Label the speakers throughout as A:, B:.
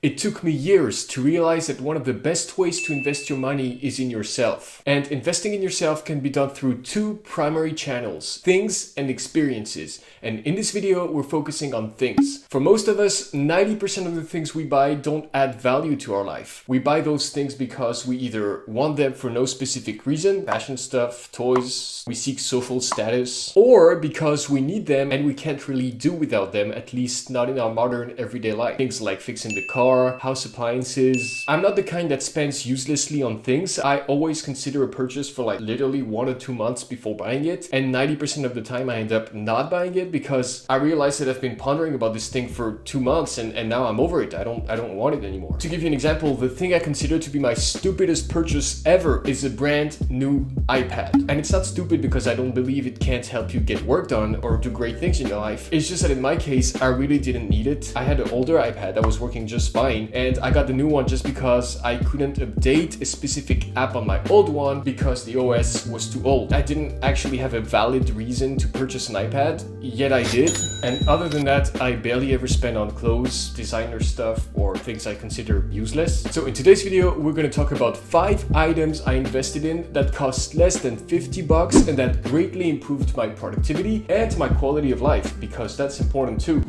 A: It took me years to realize that one of the best ways to invest your money is in yourself. And investing in yourself can be done through two primary channels, things and experiences. And in this video, we're focusing on things. For most of us, 90% of the things we buy don't add value to our life. We buy those things because we either want them for no specific reason, fashion stuff, toys, we seek social status, or because we need them and we can't really do without them, at least not in our modern everyday life. Things like fixing the car, house appliances. I'm not the kind that spends uselessly on things. I always consider a purchase for like literally 1 or 2 months before buying it. And 90% of the time I end up not buying it because I realize that I've been pondering about this thing for 2 months and now I'm over it. I don't want it anymore. To give you an example, the thing I consider to be my stupidest purchase ever is a brand new iPad. And it's not stupid because I don't believe it can't help you get work done or do great things in your life. It's just that in my case, I really didn't need it. I had an older iPad that was working just fine, and I got the new one just because I couldn't update a specific app on my old one because the OS was too old. I didn't actually have a valid reason to purchase an iPad, yet I did. And other than that, I barely ever spend on clothes, designer stuff, or things I consider useless. So in today's video, we're going to talk about 5 items I invested in that cost less than $50 and that greatly improved my productivity and my quality of life, because that's important too.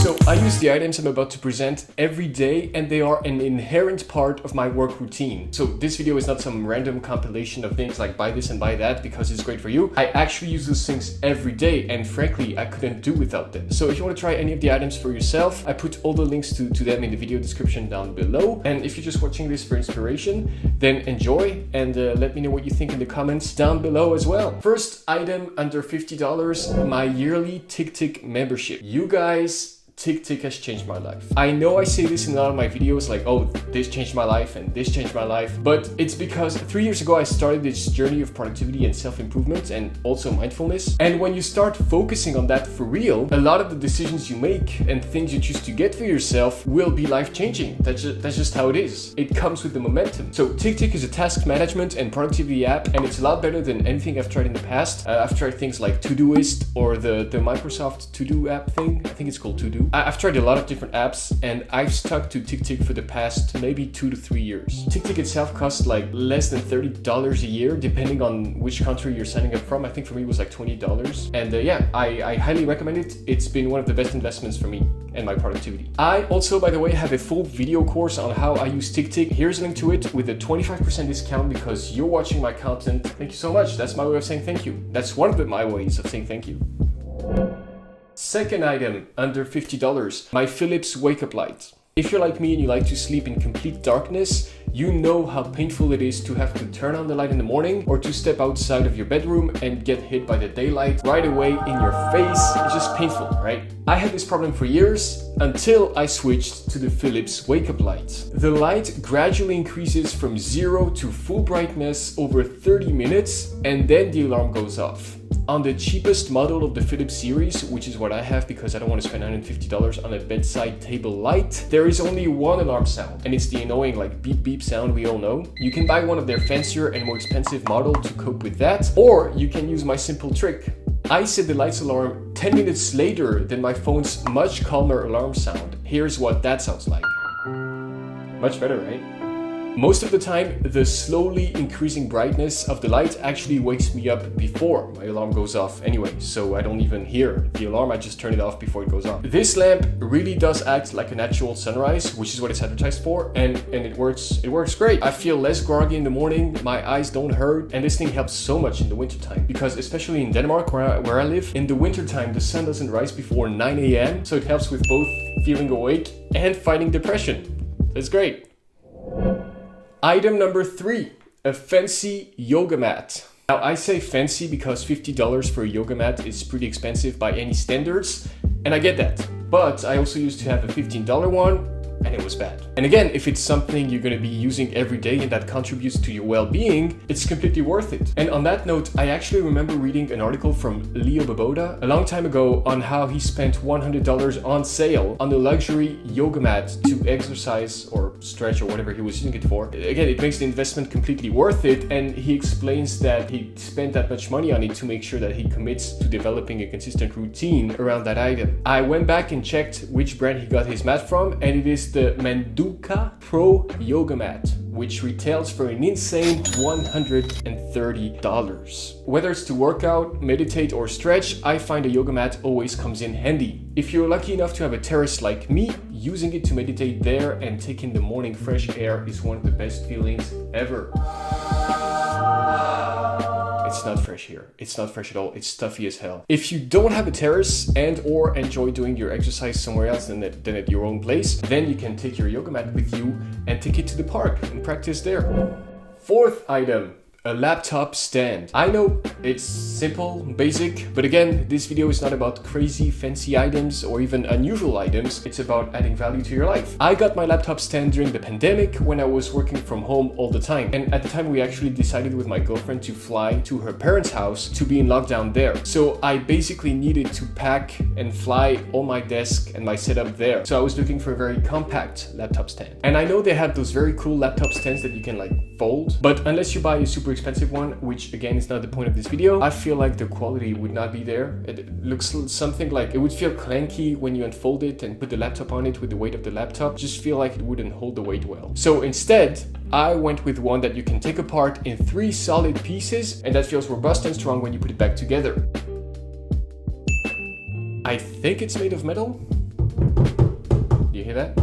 A: So I use the items I'm about to present every day, and they are an inherent part of my work routine. So this video is not some random compilation of things like buy this and buy that because it's great for you. I actually use those things every day, and frankly, I couldn't do without them. So if you want to try any of the items for yourself, I put all the links to them in the video description down below. And if you're just watching this for inspiration, then enjoy and let me know what you think in the comments down below as well. First item under $50, my yearly TickTick membership. You guys, TickTick has changed my life. I know I say this in a lot of my videos like, oh, this changed my life and this changed my life, but it's because 3 years ago I started this journey of productivity and self-improvement and also mindfulness. And when you start focusing on that for real, a lot of the decisions you make and things you choose to get for yourself will be life-changing. That's just how it is. It comes with the momentum. So TickTick is a task management and productivity app, and it's a lot better than anything I've tried in the past. I've tried things like Todoist or the Microsoft To-Do app thing. I think it's called To-Do. I've tried a lot of different apps, and I've stuck to TickTick for the past maybe 2 to 3 years. TickTick itself costs like less than $30 a year, depending on which country you're signing up from. I think for me it was like $20. And yeah, I highly recommend it. It's been one of the best investments for me and my productivity. I also, by the way, have a full video course on how I use TickTick. Here's a link to it with a 25% discount because you're watching my content. Thank you so much. That's my way of saying thank you. That's one of my ways of saying thank you. Second item, under $50, my Philips wake-up light. If you're like me and you like to sleep in complete darkness, you know how painful it is to have to turn on the light in the morning or to step outside of your bedroom and get hit by the daylight right away in your face. It's just painful, right? I had this problem for years until I switched to the Philips wake-up light. The light gradually increases from 0 to full brightness over 30 minutes, and then the alarm goes off. On the cheapest model of the Philips series, which is what I have because I don't want to spend $150 on a bedside table light, there is only one alarm sound, and it's the annoying like beep beep sound we all know. You can buy one of their fancier and more expensive model to cope with that, or you can use my simple trick. I set the light's alarm 10 minutes later than my phone's much calmer alarm sound. Here's what that sounds like. Much better, right? Most of the time, the slowly increasing brightness of the light actually wakes me up before my alarm goes off anyway, so I don't even hear the alarm, I just turn it off before it goes off. This lamp really does act like a natural sunrise, which is what it's advertised for, and it works great. I feel less groggy in the morning, my eyes don't hurt, and this thing helps so much in the wintertime, because especially in Denmark where I live, in the wintertime the sun doesn't rise before 9 a.m, so it helps with both feeling awake and fighting depression. It's great. Item number 3, a fancy yoga mat. Now I say fancy because $50 for a yoga mat is pretty expensive by any standards, and I get that. But I also used to have a $15 one, and it was bad. And again, if it's something you're going to be using every day and that contributes to your well-being, it's completely worth it. And on that note, I actually remember reading an article from Leo Baboda a long time ago on how he spent $100 on sale on a luxury yoga mat to exercise or stretch or whatever he was using it for. Again, it makes the investment completely worth it, and he explains that he spent that much money on it to make sure that he commits to developing a consistent routine around that item. I went back and checked which brand he got his mat from, and it is the Manduka Pro Yoga Mat, which retails for an insane $130. Whether it's to work out, meditate, or stretch, I find a yoga mat always comes in handy. If you're lucky enough to have a terrace like me, using it to meditate there and take in the morning fresh air is one of the best feelings ever. It's not fresh here. It's not fresh at all. It's stuffy as hell. If you don't have a terrace and or enjoy doing your exercise somewhere else than at your own place, then you can take your yoga mat with you and take it to the park and practice there. Fourth item. A laptop stand. I know it's simple, basic, but again, this video is not about crazy fancy items or even unusual items. It's about adding value to your life. I got my laptop stand during the pandemic when I was working from home all the time. And at the time we actually decided with my girlfriend to fly to her parents' house to be in lockdown there. So I basically needed to pack and fly all my desk and my setup there. So I was looking for a very compact laptop stand. And I know they have those very cool laptop stands that you can like fold, but unless you buy a super expensive one, which again is not the point of this video, I feel like the quality would not be there. It looks something like it would feel clanky when you unfold it and put the laptop on it with the weight of the laptop. Just feel like it wouldn't hold the weight well. So instead, I went with one that you can take apart in 3 solid pieces and that feels robust and strong when you put it back together. I think it's made of metal. Do you hear that?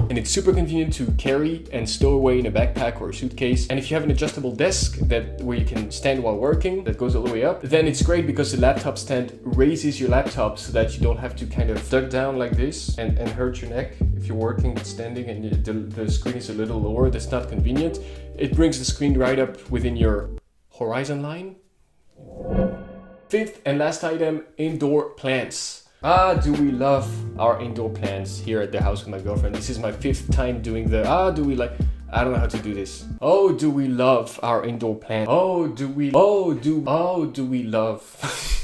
A: And it's super convenient to carry and stow away in a backpack or a suitcase. And if you have an adjustable desk where you can stand while working, that goes all the way up, then it's great because the laptop stand raises your laptop so that you don't have to kind of duck down like this and hurt your neck if you're working standing and the screen is a little lower. That's not convenient. It brings the screen right up within your horizon line. Fifth and last item, indoor plants. Ah, do we love our indoor plants here at the house with my girlfriend. This is my 5th time doing the, I don't know how to do this. Oh, do we love our indoor plants. Do we love.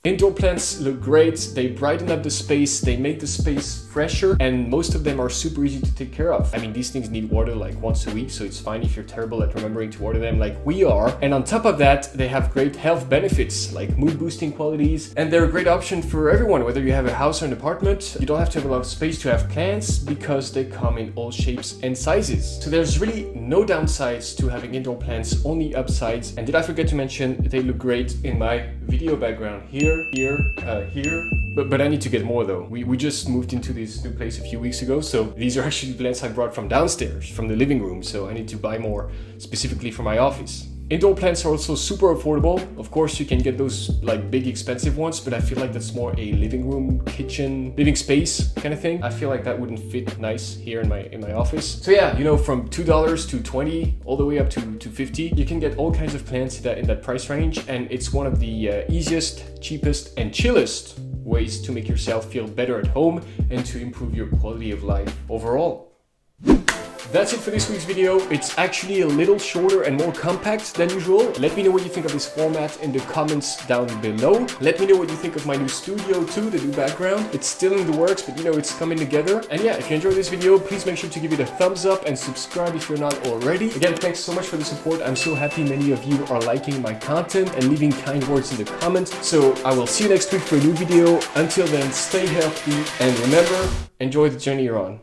A: Indoor plants look great, they brighten up the space, they make the space fresher, and most of them are super easy to take care of. I mean, these things need water like once a week, so it's fine if you're terrible at remembering to water them like we are. And on top of that, they have great health benefits like mood boosting qualities, and they're a great option for everyone, whether you have a house or an apartment. You don't have to have a lot of space to have plants because they come in all shapes and sizes. So there's really no downsides to having indoor plants, only upsides. And did I forget to mention, they look great in my video background here. But I need to get more though. We just moved into this new place a few weeks ago, so these are actually plants I brought from downstairs, from the living room, so I need to buy more specifically for my office. Indoor plants are also super affordable. Of course, you can get those like big expensive ones, but I feel like that's more a living room, kitchen, living space kind of thing. I feel like that wouldn't fit nice here in my office. So yeah, you know, from $2 to $20 all the way up to $50, you can get all kinds of plants in that price range, and it's one of the easiest, cheapest, and chillest ways to make yourself feel better at home and to improve your quality of life overall. That's it for this week's video. It's actually a little shorter and more compact than usual. Let me know what you think of this format in the comments down below. Let me know what you think of my new studio too, the new background. It's still in the works, but you know, it's coming together. And yeah, if you enjoyed this video, please make sure to give it a thumbs up and subscribe if you're not already. Again, thanks so much for the support. I'm so happy many of you are liking my content and leaving kind words in the comments. So I will see you next week for a new video. Until then, stay healthy and remember, enjoy the journey you're on.